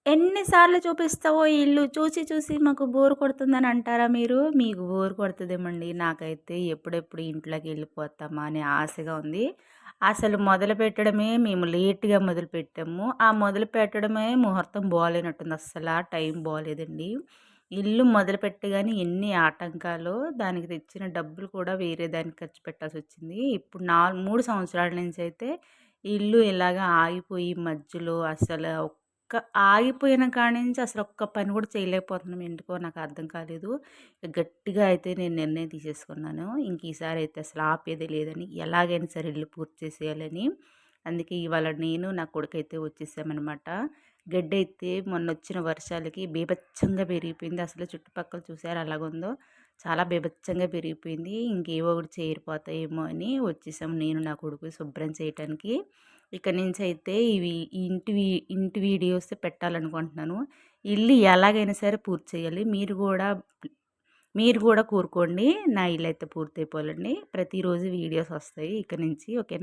ఎన్ని సార్లు చూపిస్తావో ఈ ఇల్లు. చూసి చూసి మాకు బోర్ కొడుతుందని అంటారా మీరు? మీకు బోర్ కొడతదేమోండి. నాకైతే ఎప్పుడెప్పుడు ఇంట్లోకెళ్ళిపోతామా అని ఆశగా ఉంది. అసలు మొదలుపెట్టడమే మేము లేట్‌గా మొదలుపెట్టాము. ఆ మొదలుపెట్టడమే ముహూర్తం బాలేనట్టుంది. అస్సల టైం బాలేదండి. ఇల్లు మొదలుపెట్టగానే ఎన్ని ఆటంకాలో, దానికి తెచ్చిన డబ్బులు కూడా వేరే దానికి ఖర్చు పెట్టాల్సొచ్చింది. ఇప్పుడు 3 సంవత్సరాల నుంచయితే ఇల్లు ఇలాగ ఆగిపోయి మధ్యలో అసల ఆగిపోయిన కాడి నుంచి అసలొక్క పని కూడా చేయలేకపోతున్నాం. ఎందుకో నాకు అర్థం కాలేదు. గట్టిగా అయితే నేను నిర్ణయం తీసేసుకున్నాను. ఇంక ఈసారైతే అసలు ఆపేదే లేదని. ఎలాగైనా సరే ఇల్లు పూర్తి చేసేయాలని. అందుకే ఇవాళ నేను, నా కొడుకైతే వచ్చేసామనమాట. గడ్డయితే మొన్నొచ్చిన వర్షాలకి బీభత్సంగా పెరిగిపోయింది. అసలు చుట్టుపక్కల చూసారా ఎలాగుందో? చాలా బీభత్సంగా పెరిగిపోయింది. ఇంకేవో ఒకటి చేరిపోతాయేమో అని వచ్చేసాము నేను, నా కొడుకు శుభ్రం చేయటానికి. ఇక నుంచయితే ఇంటి వీడియోస్ పెట్టాలనుకుంటున్నాను. ఇల్లు ఎలాగైనా సరే పూర్తి చేయాలి. మీరు కూడా కోరుకోండి. నా ఇల్లయితే పూర్తయిపోవాలని. ప్రతిరోజు వీడియోస్ వస్తాయి ఇక నుంచి. ఓకేనా?